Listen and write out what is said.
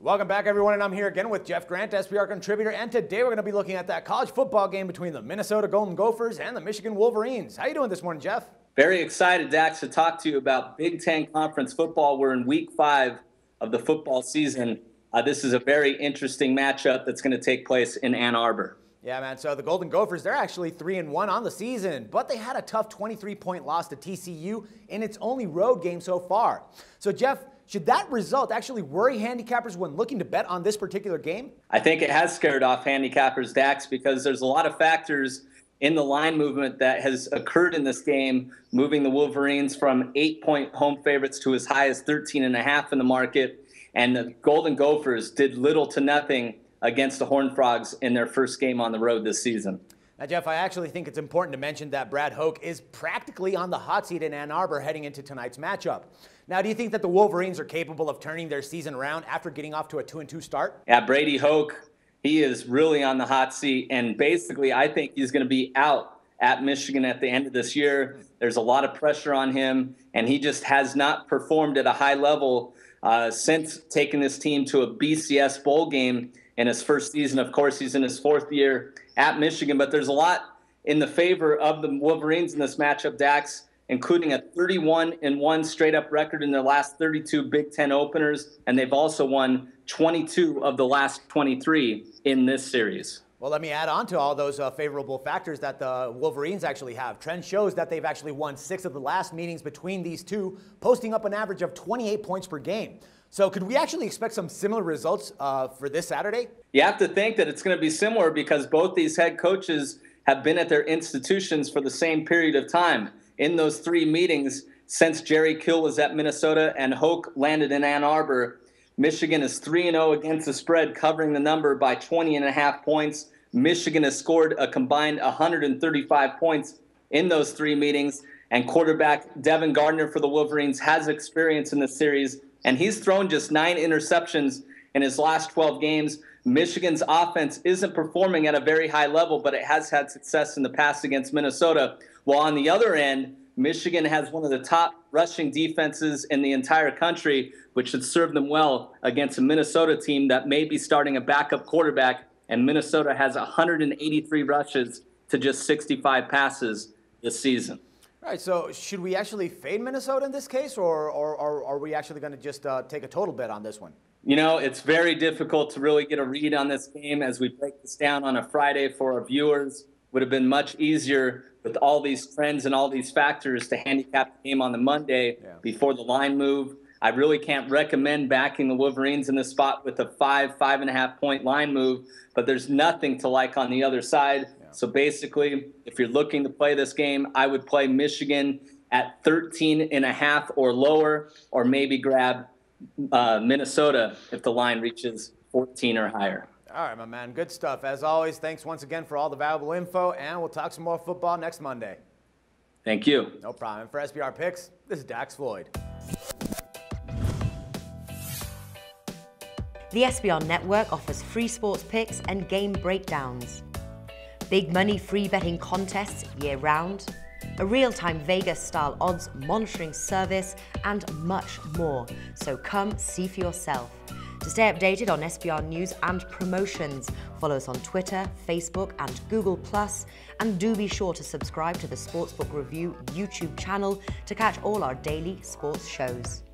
Welcome back, everyone, and I'm here again with Jeff Grant, SBR contributor, and today we're going to be looking at that college football game between the Minnesota Golden Gophers and the Michigan Wolverines. How you doing this morning, Jeff? Very excited, Dax, to talk to you about Big Ten Conference football. We're in week 5 of the football season. This is a very interesting matchup that's going to take place in Ann Arbor. Yeah, man, so the Golden Gophers, they're actually 3-1 on the season, but they had a tough 23-point loss to TCU in its only road game so far. So, Jeff, should that result actually worry handicappers when looking to bet on this particular game? I think it has scared off handicappers, Dax, because there's a lot of factors in the line movement that has occurred in this game, moving the Wolverines from 8-point home favorites to as high as 13.5 in the market. And the Golden Gophers did little to nothing against the Horned Frogs in their first game on the road this season. Now, Jeff, I actually think it's important to mention that Brad Hoke is practically on the hot seat in Ann Arbor heading into tonight's matchup. Now, do you think that the Wolverines are capable of turning their season around after getting off to a 2-2 start? Yeah, Brady Hoke, he is really on the hot seat, and basically I think he's going to be out at Michigan at the end of this year. There's a lot of pressure on him, and he just has not performed at a high level since taking this team to a BCS bowl game in his first season. Of course, he's in his 4th year at Michigan, but there's a lot in the favor of the Wolverines in this matchup, Dax, including a 31-1 straight-up record in their last 32 Big Ten openers, and they've also won 22 of the last 23 in this series. Well, let me add on to all those favorable factors that the Wolverines actually have. Trend shows that they've actually won 6 of the last meetings between these two, posting up an average of 28 points per game. So could we actually expect some similar results for this Saturday? You have to think that it's going to be similar because both these head coaches have been at their institutions for the same period of time. In those 3 meetings, since Jerry Kill was at Minnesota and Hoke landed in Ann Arbor, Michigan is 3-0 against the spread, covering the number by 20.5 points. Michigan has scored a combined 135 points in those 3 meetings, and quarterback Devin Gardner for the Wolverines has experience in this series, and he's thrown just 9 interceptions in his last 12 games. Michigan's offense isn't performing at a very high level, but it has had success in the past against Minnesota. While on the other end, Michigan has one of the top rushing defenses in the entire country, which should serve them well against a Minnesota team that may be starting a backup quarterback, and Minnesota has 183 rushes to just 65 passes this season. All right, so should we actually fade Minnesota in this case, or are we actually going to just take a total bet on this one? You know, it's very difficult to really get a read on this game as we break this down on a Friday for our viewers. Would have been much easier with all these trends and all these factors to handicap the game on the Monday before the line move. I really can't recommend backing the Wolverines in this spot with a 5.5 point line move, but there's nothing to like on the other side. So basically, if you're looking to play this game, I would play Michigan at 13.5 or lower, or maybe grab Minnesota if the line reaches 14 or higher. All right, my man. Good stuff. As always, thanks once again for all the valuable info, and we'll talk some more football next Monday. Thank you. No problem. And for SBR Picks, this is Dax Floyd. The SBR Network offers free sports picks and game breakdowns, big money free betting contests year-round, a real-time Vegas-style odds monitoring service, and much more. So come see for yourself. To stay updated on SBR news and promotions, follow us on Twitter, Facebook, and Google+, and do be sure to subscribe to the Sportsbook Review YouTube channel to catch all our daily sports shows.